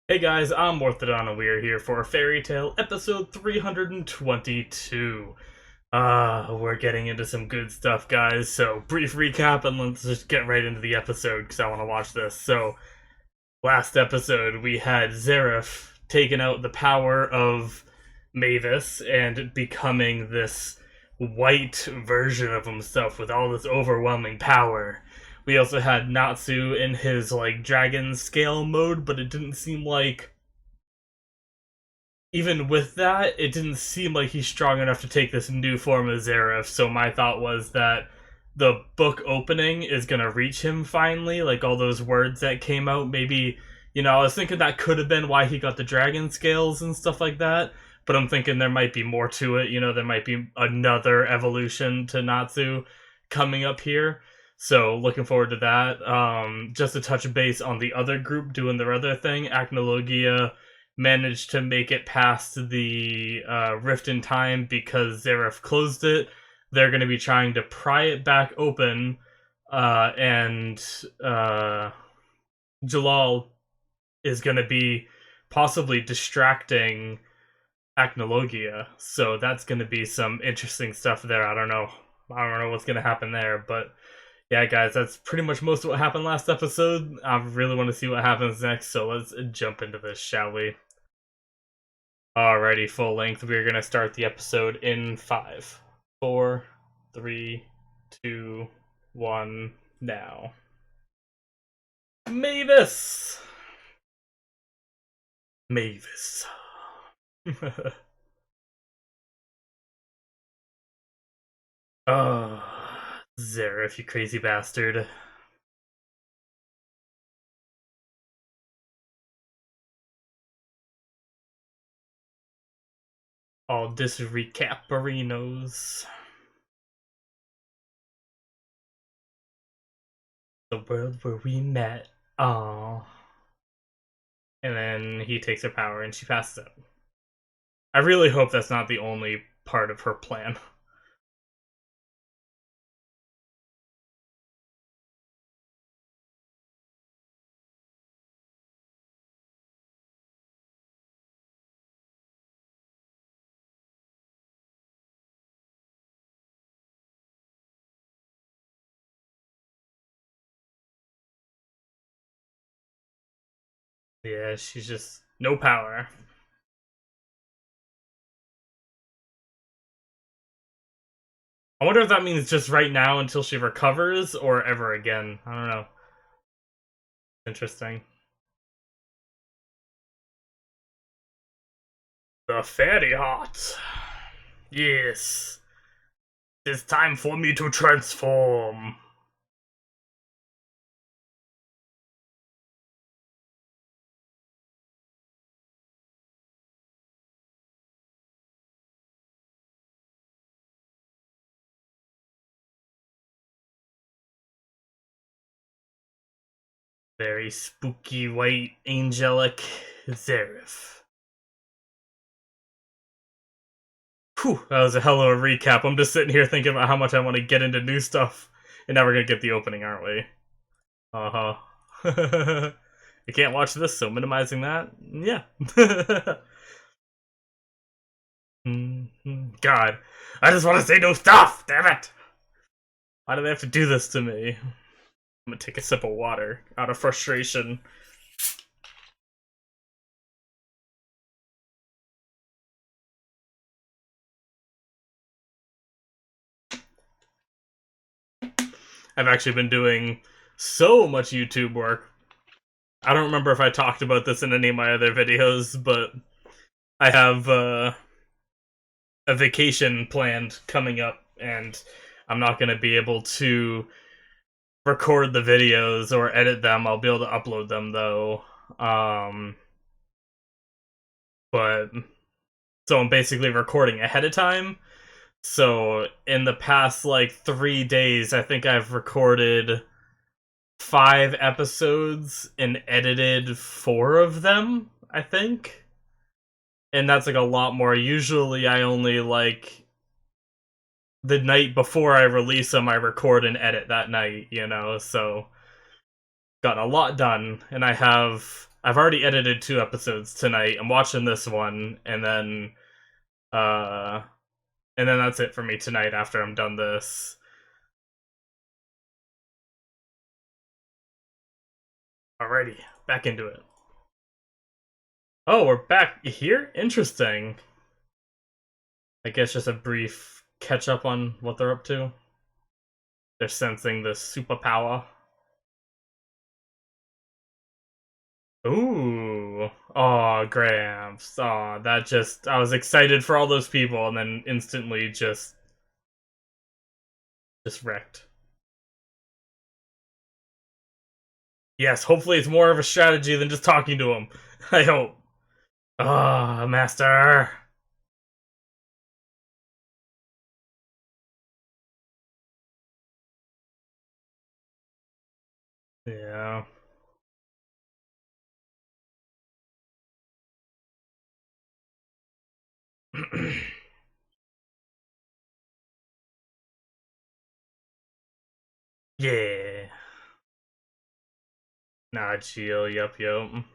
Hey guys, I'm Morthadon and we are here for Fairy Tale episode 322. We're getting into some good stuff, guys, so brief recap and let's just get right into the episode because I want to watch this. So, last episode we had Zareth taking out the power of Mavis and becoming this white version of himself with all this overwhelming power. We also had Natsu in his dragon scale mode, but it didn't seem like even with that, it didn't seem like he's strong enough to take this new form of Zareth. So my thought was that the book opening is gonna reach him finally, like all those words that came out. Maybe, I was thinking that could have been why he got the dragon scales and stuff like that. But I'm thinking there might be more to it. There might be another evolution to Natsu coming up here. So looking forward to that. Just to touch base on the other group doing their other thing, Acnologia managed to make it past the rift in time because Zareth closed it. They're going to be trying to pry it back open, and Jalal is going to be possibly distracting Acnologia. So that's going to be some interesting stuff there. I don't know what's going to happen there, but yeah, guys, that's pretty much most of what happened last episode. I really want to see what happens next, so let's jump into this, shall we? Alrighty, full length. We're gonna start the episode in 5, 4, 3, 2, 1, now. Mavis! Mavis. Oh, Zareth, you crazy bastard. All this recaperinos. The world where we met. Oh. And then he takes her power and she passes out. I really hope that's not the only part of her plan. Yeah, she's just no power. I wonder if that means just right now until she recovers or ever again. I don't know. Interesting. The fairy heart. Yes. It's time for me to transform. Very spooky, white, angelic Zareth. Whew, that was a hell of a recap. I'm just sitting here thinking about how much I want to get into new stuff. And now we're gonna get the opening, aren't we? Uh-huh. You can't watch this, so minimizing that? Yeah. God. I just want to say no stuff! Damn it! Why do they have to do this to me? I'm gonna take a sip of water out of frustration. I've actually been doing so much YouTube work. I don't remember if I talked about this in any of my other videos, but I have a vacation planned coming up, and I'm not going to be able to record the videos or edit them. I'll be able to upload them, though. But so I'm basically recording ahead of time. So in the past 3 days, I think I've recorded 5 episodes and edited 4 of them, I think. And that's a lot more. Usually I only the night before I release them, I record and edit that night, so got a lot done. And I have I've already edited 2 episodes tonight. I'm watching this one, uh, and then that's it for me tonight. After I'm done this. Alrighty, back into it. Oh, we're back here? Interesting. I guess just a brief catch up on what they're up to. They're sensing the superpower. Ooh. Oh, Gramps. Oh, that just. I was excited for all those people and then instantly just. Just wrecked. Yes, hopefully it's more of a strategy than just talking to him. I hope. Ah, Master. Yeah. Yeah. Nah, chill. Yup, yup.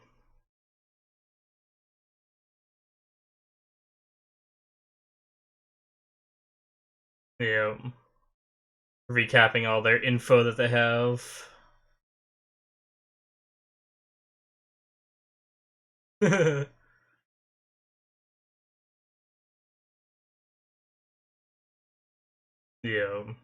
Yep. Recapping all their info that they have. Yeah.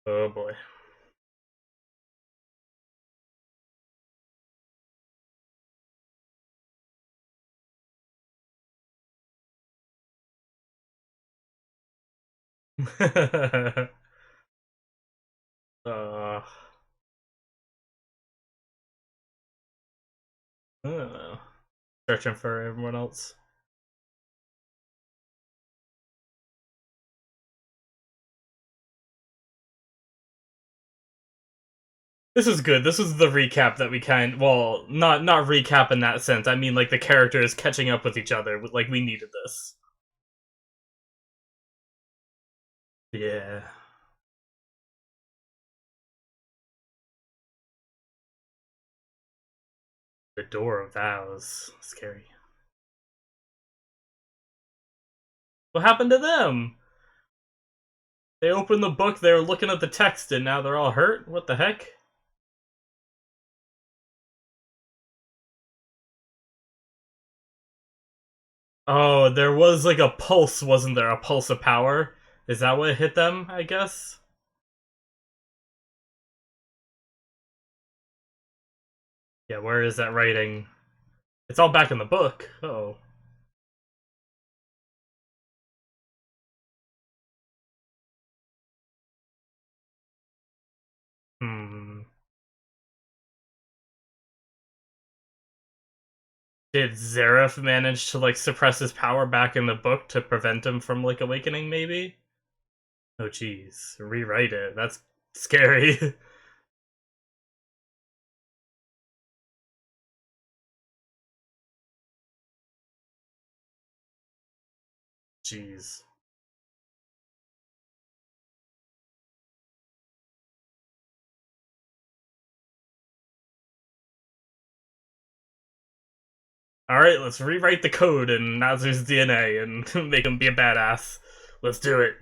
Oh boy. uh, I don't know. Searching for everyone else. This is good. This is the recap that we well, not recap in that sense. I mean like the characters catching up with each other. Like we needed this. Yeah. The Door of Vows. Scary. What happened to them? They opened the book, they were looking at the text, and now they're all hurt? What the heck? Oh, there was like a pulse, wasn't there? A pulse of power? Is that what hit them, I guess? Yeah, where is that writing? It's all back in the book. Oh. Hmm. Did Zareth manage to like suppress his power back in the book to prevent him from like awakening, maybe? Oh jeez. Rewrite it. That's scary. Jeez. Alright, let's rewrite the code in Nazir's DNA and make him be a badass. Let's do it.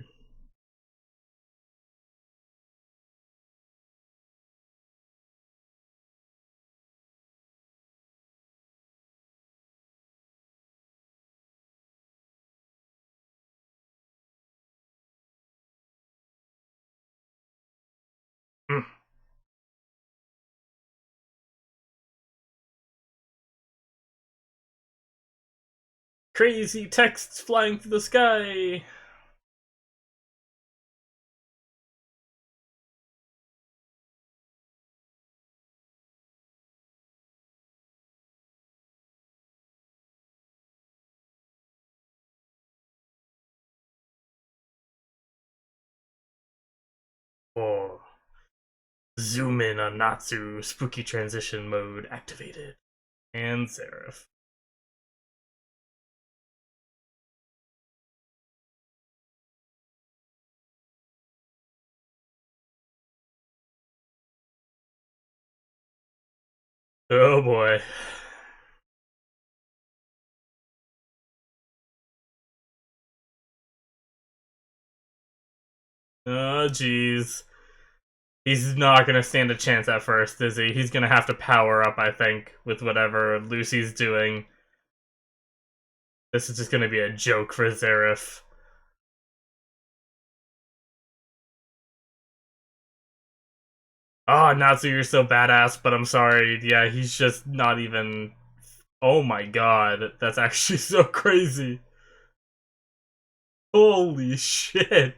Hmm. Crazy texts flying through the sky. Oh. Zoom in on Natsu. Spooky transition mode activated. And Seraph. Oh boy. Oh jeez. He's not gonna stand a chance at first, is he? He's gonna have to power up, I think, with whatever Lucy's doing. This is just gonna be a joke for Seraph. Oh, Natsu, you're so badass, but I'm sorry. Yeah, he's just not even. Oh my god, that's actually so crazy. Holy shit.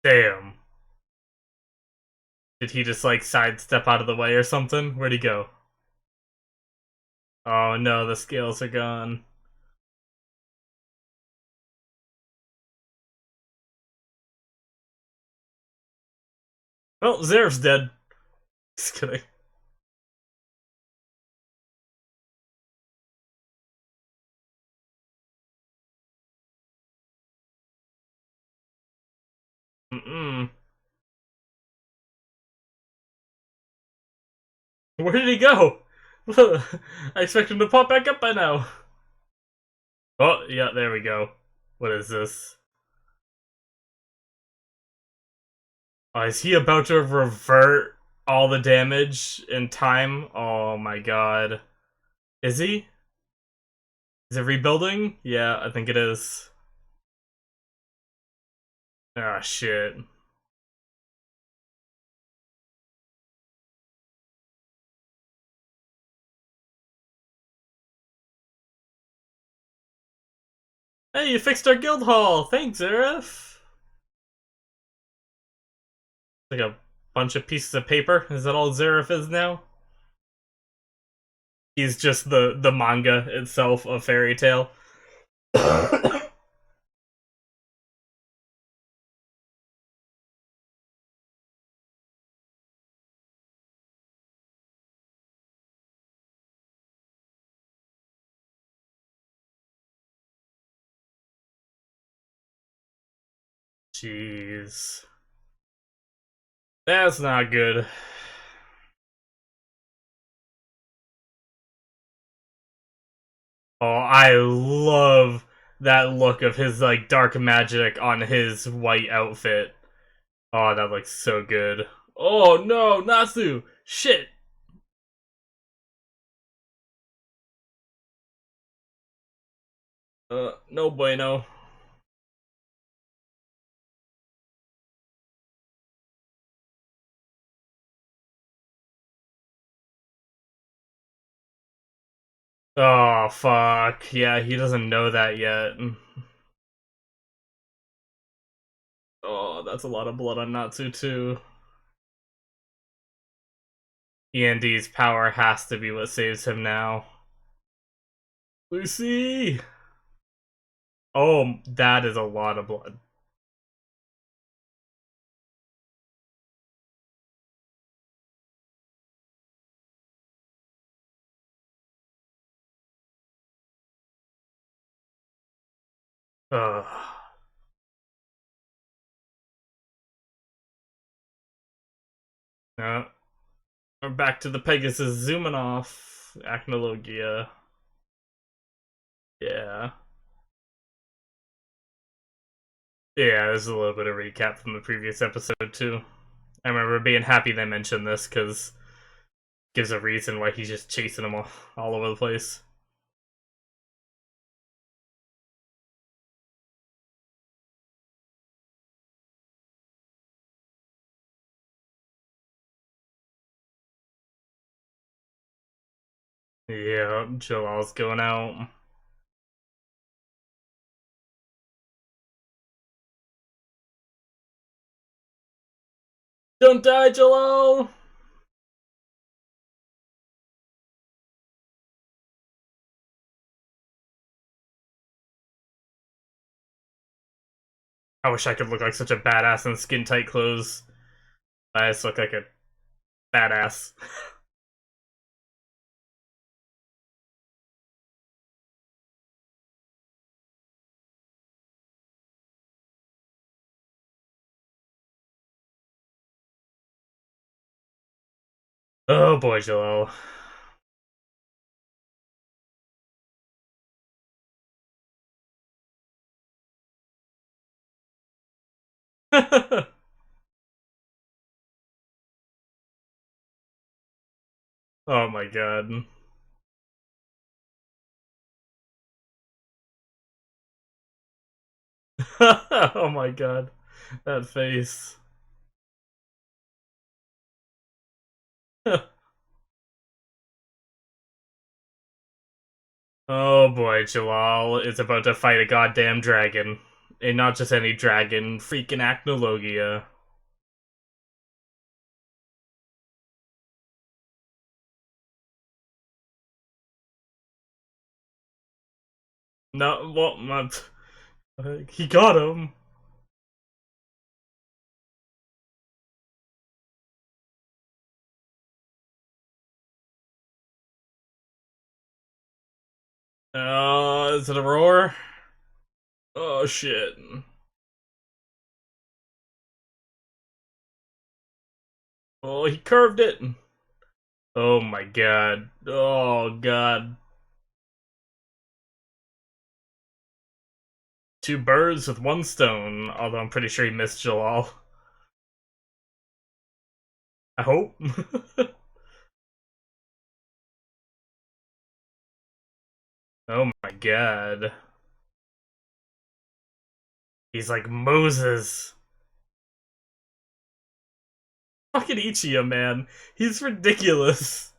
Damn. Did he just like sidestep out of the way or something? Where'd he go? Oh no, the scales are gone. Well, Zeref's dead. Just kidding. Mm-mm. Where did he go? I expect him to pop back up by now. Oh, yeah, there we go. What is this? Oh, is he about to revert all the damage in time? Oh my god. Is he? Is it rebuilding? Yeah, I think it is. Ah, shit. Hey, you fixed our guild hall! Thanks, Arif! Like a bunch of pieces of paper. Is that all Zareth is now? He's just the manga itself, a fairy tale. Jeez. That's not good. Oh, I love that look of his like dark magic on his white outfit. Oh, that looks so good. Oh no, Natsu! Shit! No bueno. Oh fuck. Yeah, he doesn't know that yet. Oh, that's a lot of blood on Natsu too. E.N.D's power has to be what saves him now. Lucy! Oh, that is a lot of blood. Ugh. No. We're back to the Pegasus zooming off. Acnologia. Yeah. Yeah, there's a little bit of recap from the previous episode, too. I remember being happy they mentioned this, because gives a reason why he's just chasing them all over the place. Yeah, Jalal's going out. Don't die, Jalal! I wish I could look like such a badass in skin tight clothes. I just look like a badass. Oh boy, Joel. Oh my god. Oh my god. That face. Oh boy, Joel is about to fight a goddamn dragon. And not just any dragon, freaking Acnologia. No, well, not. He got him. Is it a roar? Oh shit. Oh, he curved it. Oh my god. Oh god. Two birds with one stone. Although I'm pretty sure he missed Jalal. I hope. Oh my god. He's like Moses. Fucking Ichiya, man. He's ridiculous.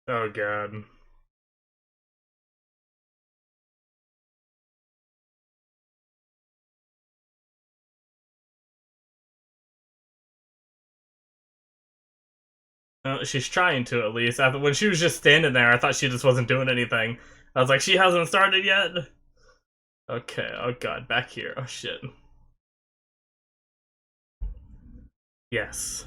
Oh god. She's trying to at least. When she was just standing there, I thought she just wasn't doing anything. I was like, she hasn't started yet. Okay. Oh god, back here. Oh shit. Yes.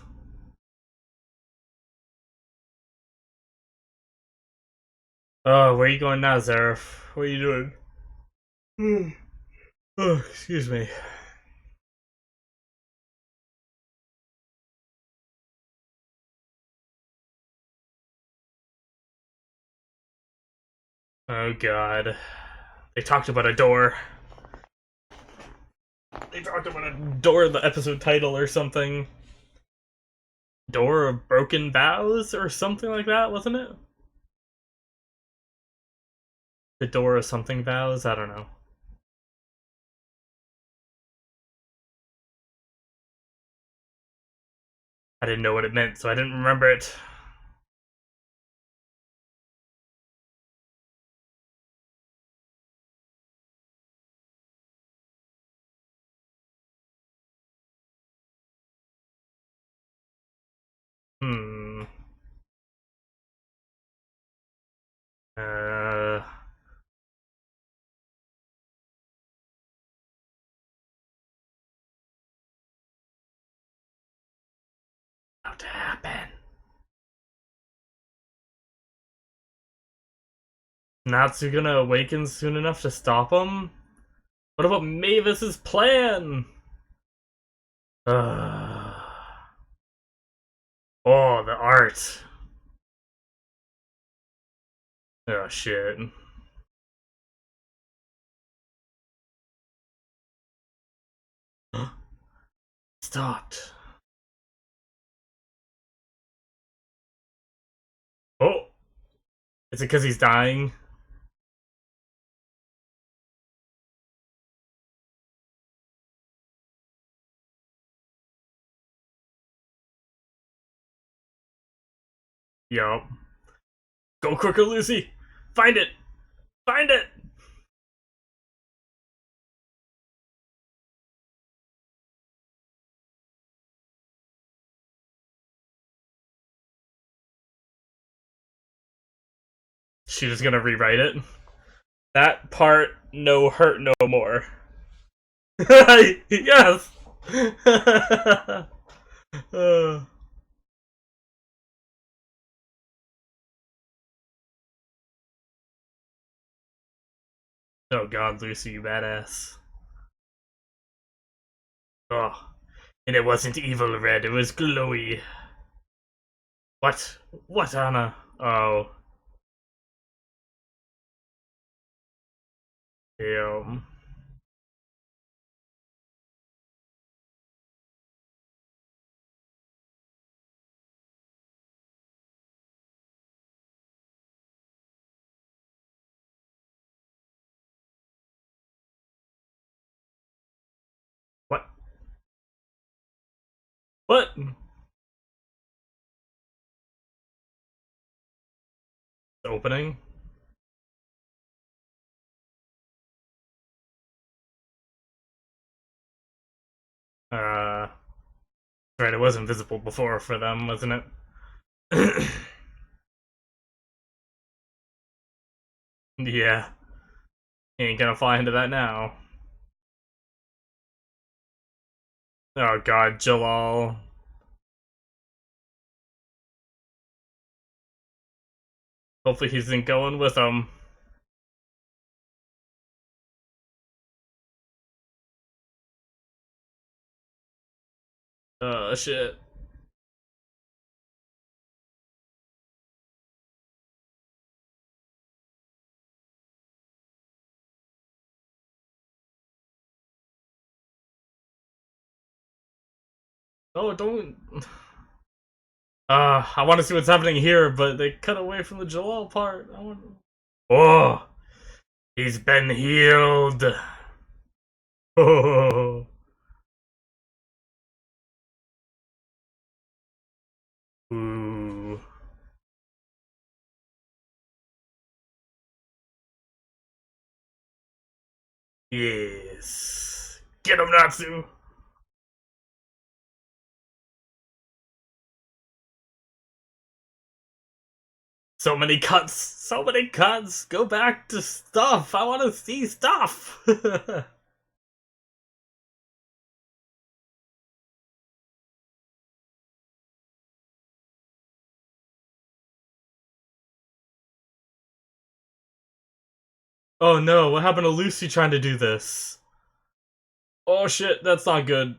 Oh, where are you going now, Zareth? What are you doing? Oh, excuse me. Oh god. They talked about a door. They talked about a door in the episode title or something. Door of Broken Vows or something like that, wasn't it? The Door of something vows? I don't know. I didn't know what it meant, so I didn't remember it. Hmm. Uh. About to happen. Natsu gonna awaken soon enough to stop him? What about Mavis's plan? Uh. Oh, the art. Oh shit. Stopped. Oh, is it because he's dying? Yup. Go quicker, Lucy! Find it! Find it! She was gonna rewrite it. That part, no hurt no more. Yes! uh, oh god, Lucy, you badass. Oh. And it wasn't evil red, it was glowy. What? What, Anna? Oh. Damn. What? What? Opening? Uh, right, it was invisible before for them, wasn't it? Yeah. Ain't gonna fly into that now. Oh god, Jalal. Hopefully he's not going with them. Oh shit. Oh, don't. I want to see what's happening here, but they cut away from the Jalal part. I want. Oh, he's been healed. Oh, ooh, yes. Get him, Natsu. So many cuts. So many cuts. Go back to stuff. I want to see stuff. Oh no, what happened to Lucy trying to do this? Oh shit, that's not good.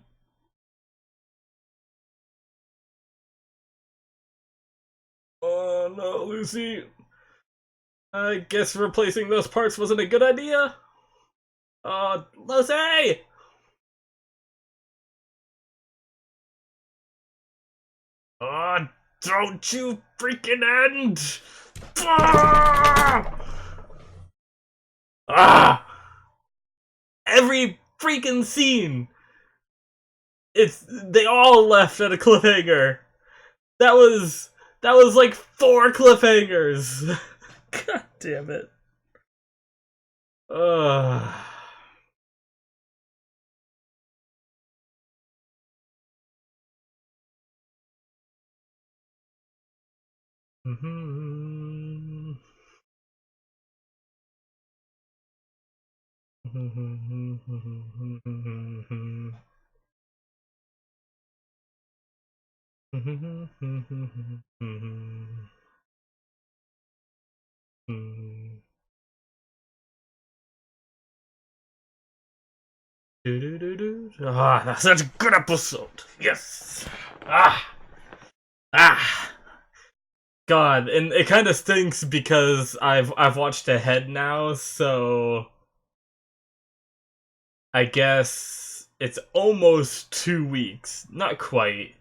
Oh no, Lucy. I guess replacing those parts wasn't a good idea. Lucy! Oh, don't you freaking end! Ah! Ah! Every freaking scene! They all left at a cliffhanger. That was like 4 cliffhangers. God damn it. Ugh. Mhm. Ah, that's such a good episode. Yes. Ah, ah. God, and it kind of stinks because I've watched ahead now, so I guess it's almost 2 weeks. Not quite.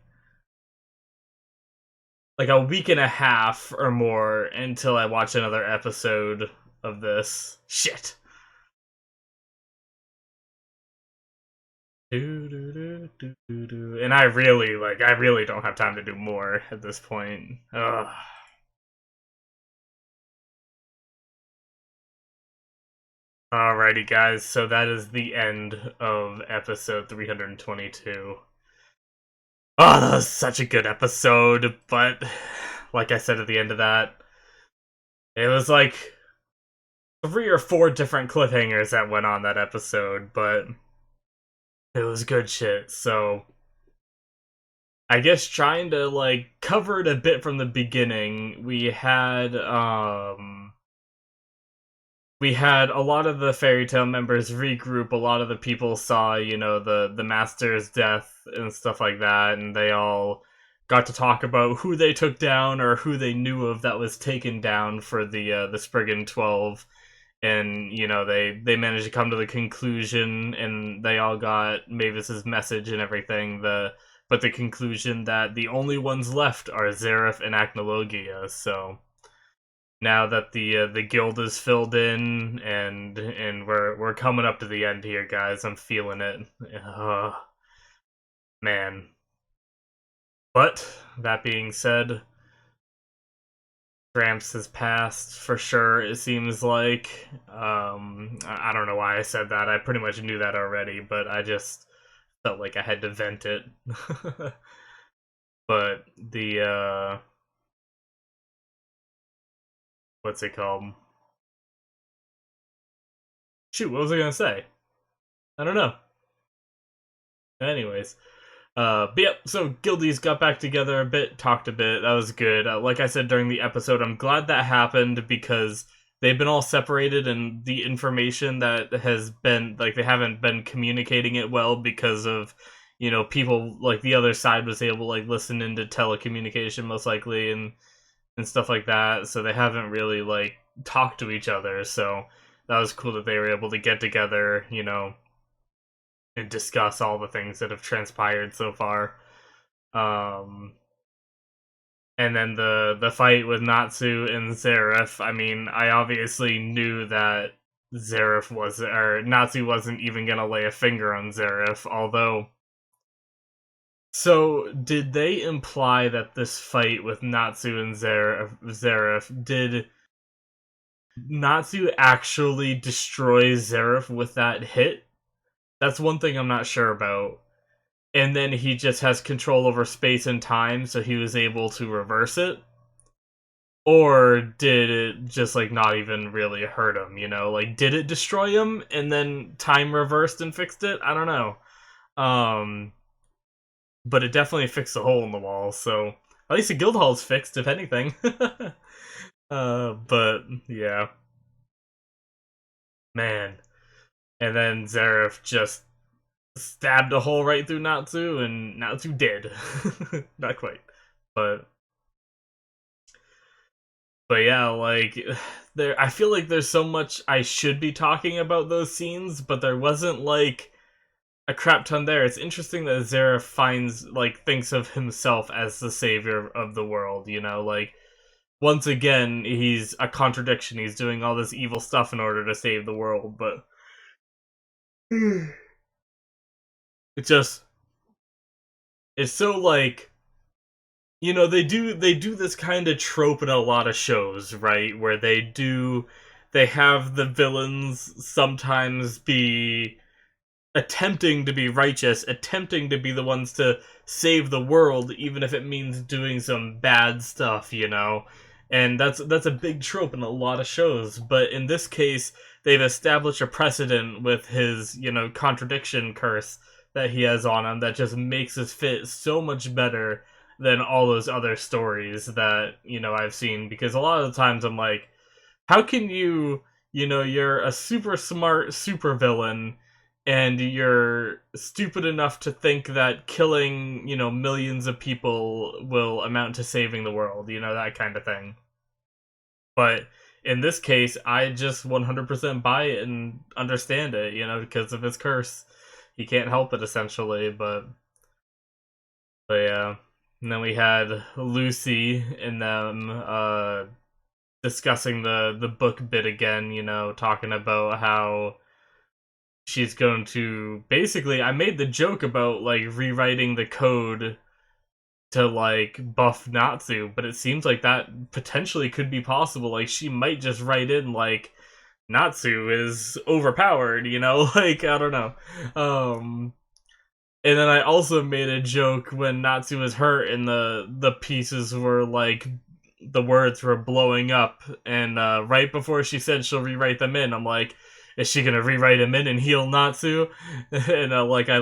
Like a week and a half or more until I watch another episode of this. Shit. And I really don't have time to do more at this point. Ugh. Alrighty, guys, so that is the end of episode 322. Oh, that was such a good episode, but like I said at the end of that, it was like three or four different cliffhangers that went on that episode, but it was good shit. So I guess trying to like cover it a bit from the beginning, we had a lot of the fairy tale members regroup. A lot of the people saw, the master's death and stuff like that, and they all got to talk about who they took down or who they knew of that was taken down for the Spriggan 12. And they managed to come to the conclusion, and they all got Mavis's message and everything. The conclusion that the only ones left are Zareth and Acnologia. So now that the guild is filled in, and we're coming up to the end here, guys. I'm feeling it. Man. But that being said, Gramps has passed for sure. It seems like. I don't know why I said that. I pretty much knew that already, but I just felt like I had to vent it. But the what's it called? Shoot, what was I gonna say? I don't know. Anyways, but yep, so Guildies got back together a bit, talked a bit. That was good. Like I said during the episode, I'm glad that happened because they've been all separated, and the information that has been like they haven't been communicating it well because of people like the other side was able to like listen into telecommunication most likely and stuff like that. So they haven't really like talked to each other. So that was cool that they were able to get together, and discuss all the things that have transpired so far. Um, and then the fight with Natsu and Zareth. I mean, I obviously knew that Natsu wasn't even gonna lay a finger on Zareth. Although, so did they imply that this fight with Natsu and Zareth did Natsu actually destroy Zareth with that hit? That's one thing I'm not sure about. And then he just has control over space and time, so he was able to reverse it? Or did it just, like, not even really hurt him, Like, did it destroy him, and then time reversed and fixed it? I don't know. Um, but it definitely fixed the hole in the wall, so... At least the guild hall's fixed, if anything. But, yeah. Man. And then Zareth just stabbed a hole right through Natsu, and Natsu did. Not quite. But yeah, like there I feel like there's so much I should be talking about those scenes, but there wasn't like a crap ton there. It's interesting that Zareth thinks of himself as the savior of the world, like once again he's a contradiction. He's doing all this evil stuff in order to save the world, but it just it's so like they do this kind of trope in a lot of shows, right? Where they have the villains sometimes be attempting to be righteous, attempting to be the ones to save the world, even if it means doing some bad stuff, And that's a big trope in a lot of shows, but in this case, they've established a precedent with his, contradiction curse that he has on him that just makes this fit so much better than all those other stories that, I've seen. Because a lot of the times I'm like, how can you're a super smart supervillain and you're stupid enough to think that killing, millions of people will amount to saving the world, that kind of thing. But in this case, I just 100% buy it and understand it, because of his curse. He can't help it, essentially, but yeah. And then we had Lucy and them discussing the book bit again, talking about how she's going to basically I made the joke about like rewriting the code to like buff Natsu, but it seems like that potentially could be possible. Like she might just write in like Natsu is overpowered, you know? Like, I don't know. Um, and then I also made a joke when Natsu was hurt and the pieces were like the words were blowing up, and right before she said she'll rewrite them in, I'm like, is she gonna rewrite him in and heal Natsu? And like I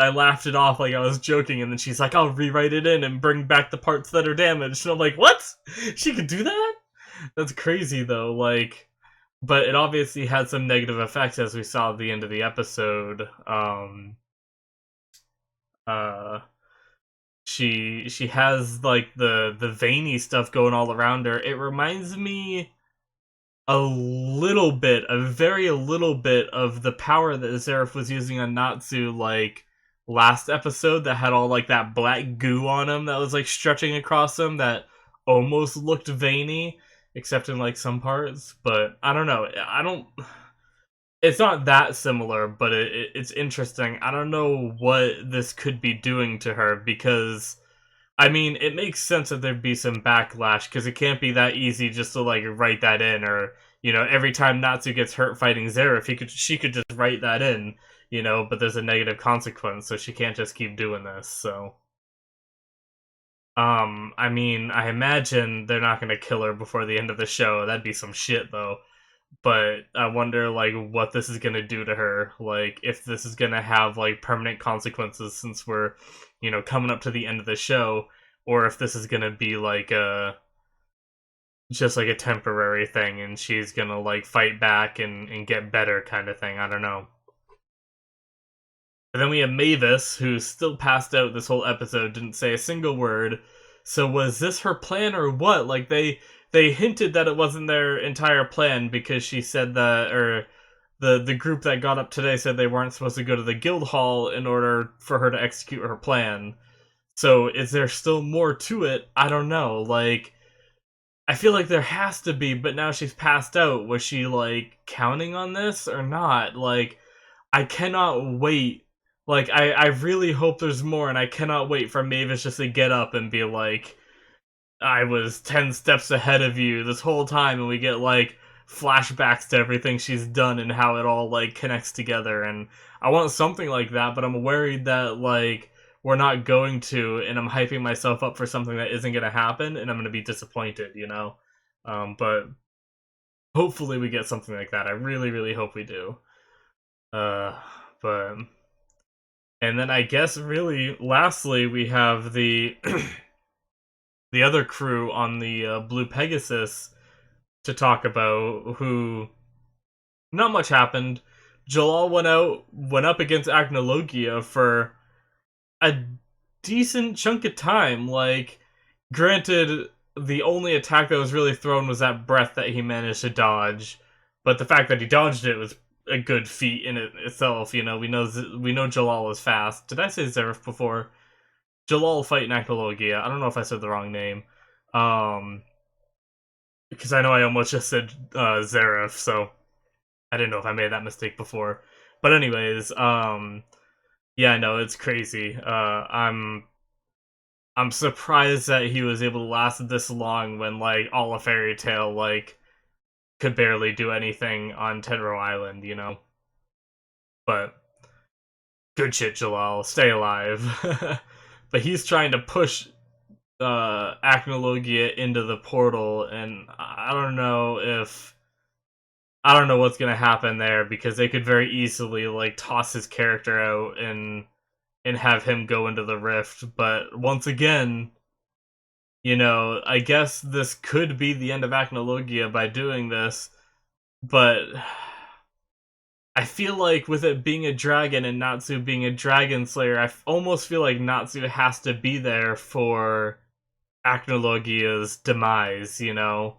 laughed it off like I was joking, and then she's like, I'll rewrite it in and bring back the parts that are damaged. And I'm like, what? She could do that? That's crazy though. Like, but it obviously had some negative effects as we saw at the end of the episode. Uh, she has like the veiny stuff going all around her. It reminds me a little bit, a very little bit of the power that Zeref was using on Natsu like last episode that had all like that black goo on him that was like stretching across him that almost looked veiny, except in like some parts. But I don't know. I don't. It's not that similar, but it's interesting. I don't know what this could be doing to her because I mean, it makes sense that there'd be some backlash because it can't be that easy just to like write that in, or you know, every time Natsu gets hurt fighting Zeref, she could just write that in, you know. But there's a negative consequence, so she can't just keep doing this. So, I mean, I imagine they're not gonna kill her before the end of the show. That'd be some shit, though. But I wonder, like, what this is gonna do to her. Like, if this is gonna have like permanent consequences since we're, you know, coming up to the end of the show, or if this is gonna be like a just like a temporary thing, and she's gonna like fight back and get better kind of thing. I don't know. And then we have Mavis, who's still passed out this whole episode, didn't say a single word. So was this her plan or what? Like they hinted that it wasn't their entire plan because she said that, or the group that got up today said they weren't supposed to go to the guild hall in order for her to execute her plan. So is there still more to it? I don't know. Like I feel like there has to be, but now she's passed out. Was she like counting on this or not? Like I cannot wait. Like I really hope there's more, and I cannot wait for Mavis just to get up and be like, I was 10 steps ahead of you this whole time, and we get like flashbacks to everything she's done and how it all like connects together. And I want something like that, but I'm worried that like we're not going to, and I'm hyping myself up for something that isn't going to happen, and I'm going to be disappointed, you know. But hopefully we get something like that. I really, really hope we do. Uh, but and then I guess really, lastly, we have the the other crew on the Blue Pegasus to talk about. Who not much happened. Jalal went up against Agnologia for a decent chunk of time. Like, granted, the only attack that was really thrown was that breath that he managed to dodge, but the fact that he dodged it was a good feat in itself. You know, we know Jalal is fast. Did I say Zeref before? Jalal fighting Agnologia. I don't know if I said the wrong name. Um, because I know I almost just said Zeref, so I didn't know if I made that mistake before. But anyways, yeah, no, it's crazy. I'm surprised that he was able to last this long when like all of Fairy Tail like could barely do anything on Tenro Island, you know. But good shit, Jalal, stay alive. But he's trying to push Acnologia into the portal, and I don't know what's gonna happen there because they could very easily like toss his character out and have him go into the rift. But once again, you know, I guess this could be the end of Acnologia by doing this, but I feel like with it being a dragon and Natsu being a dragon slayer, almost feel like Natsu has to be there for Acnologia's demise, you know?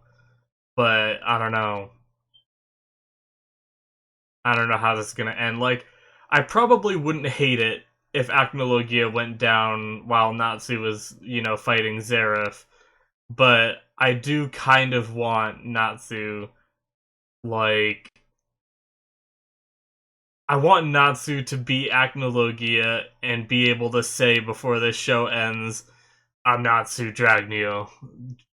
But I don't know. I don't know how this is gonna end. Like, I probably wouldn't hate it if Acnologia went down while Natsu was, you know, fighting Zeref, but I do kind of want Natsu, like, I want Natsu to beat Acnologia and be able to say before this show ends, I'm Natsu Dragneo,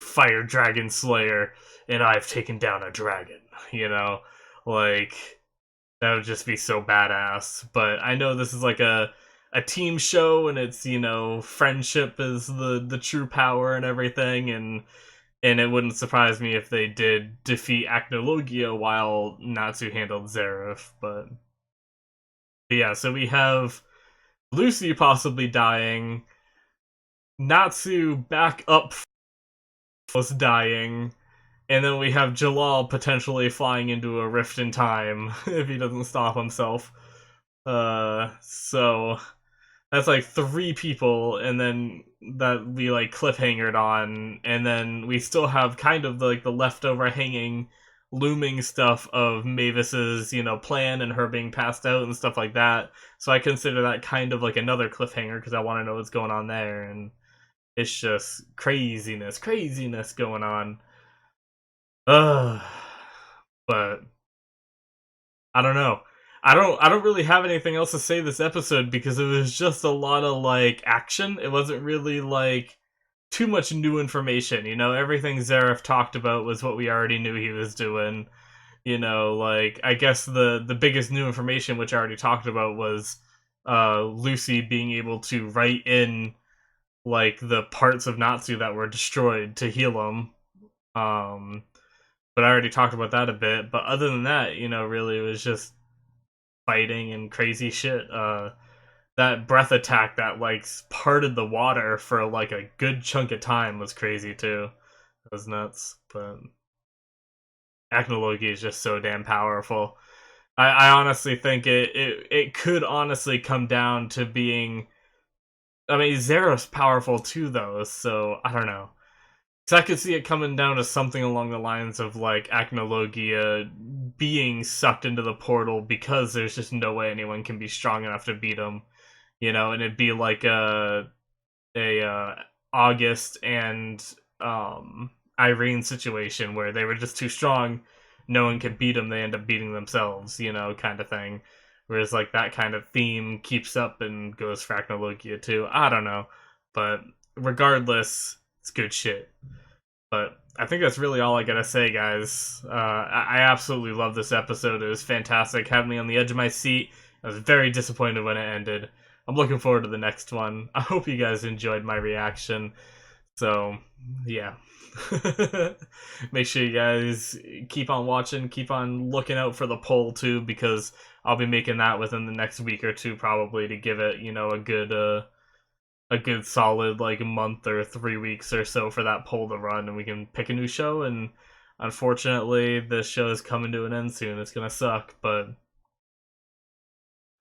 Fire Dragon Slayer, and I've taken down a dragon, you know? Like, that would just be so badass. But I know this is like a team show, and it's, you know, friendship is the true power and everything, and it wouldn't surprise me if they did defeat Acnologia while Natsu handled Zeref. But yeah, so we have Lucy possibly dying, Natsu back up almost dying, and then we have Jalal potentially flying into a rift in time if he doesn't stop himself. So that's like three people, and then that we like cliffhangered on, and then we still have kind of like the leftover hanging, looming stuff of Mavis's, you know, plan and her being passed out and stuff like that. So I consider that kind of like another cliffhanger because I want to know what's going on there, and it's just craziness going on. Ugh. But I don't know. I don't really have anything else to say this episode because it was just a lot of like action. It wasn't really like too much new information, you know. Everything Zareth talked about was what we already knew he was doing. You know, like I guess the biggest new information, which I already talked about, was Lucy being able to write in like the parts of Natsu that were destroyed to heal him. Um, but I already talked about that a bit. But other than that, you know, really it was just fighting and crazy shit. That breath attack that like parted the water for like a good chunk of time was crazy too. It was nuts. But Acnology is just so damn powerful. I honestly think it could honestly come down to being. I mean, Zero's powerful too, though. So I don't know. So I could see it coming down to something along the lines of like Acnologia being sucked into the portal because there's just no way anyone can be strong enough to beat him, you know, and it'd be like a August and Irene situation where they were just too strong, no one could beat them, they end up beating themselves, you know, kind of thing. Whereas like that kind of theme keeps up and goes for Acnologia too. I don't know, but regardless, it's good shit. But I think that's really all I gotta say, guys. I absolutely love this episode. It was fantastic. Had me on the edge of my seat. I was very disappointed when it ended. I'm looking forward to the next one. I hope you guys enjoyed my reaction. So, yeah. Make sure you guys keep on watching, keep on looking out for the poll too, because I'll be making that within the next week or two, probably, to give it, you know, a good solid like a month or 3 weeks or so for that poll to run, and we can pick a new show. And unfortunately, the show is coming to an end soon. It's gonna suck, but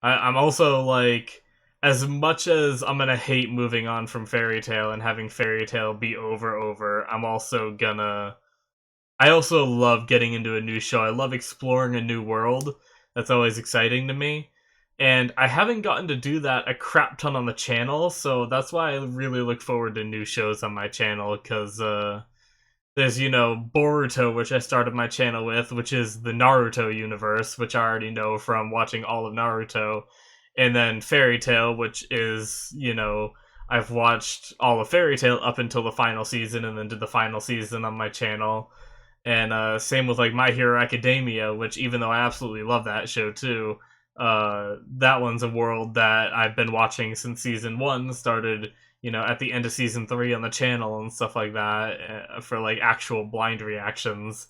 I'm also like, as much as I'm gonna hate moving on from Fairy Tail and having Fairy Tail be over, I'm also gonna. I also love getting into a new show. I love exploring a new world. That's always exciting to me. And I haven't gotten to do that a crap ton on the channel, so that's why I really look forward to new shows on my channel, because there's, you know, Boruto, which I started my channel with, which is the Naruto universe, which I already know from watching all of Naruto. And then Fairy Tail, which is, you know, I've watched all of Fairy Tail up until the final season and then did the final season on my channel. And same with like My Hero Academia, which even though I absolutely love that show too, that one's a world that I've been watching since season 1 started, you know, at the end of season 3 on the channel and stuff like that, for like actual blind reactions.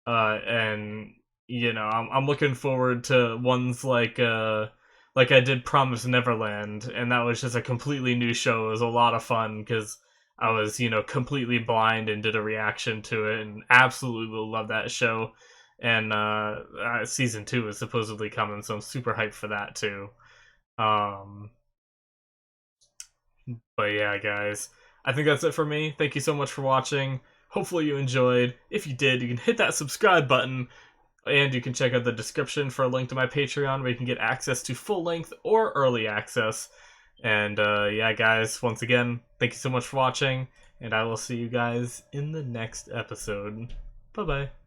And you know, I'm looking forward to ones like I did Promise Neverland, and that was just a completely new show. It was a lot of fun because I was, you know, completely blind and did a reaction to it, and absolutely love that show. And season 2 is supposedly coming, so I'm super hyped for that too. Um, but yeah, guys, I think that's it for me. Thank you so much for watching. Hopefully you enjoyed. If you did, you can hit that subscribe button, and you can check out the description for a link to my Patreon where you can get access to full length or early access. And yeah, guys, once again, thank you so much for watching, and I will see you guys in the next episode. Bye bye.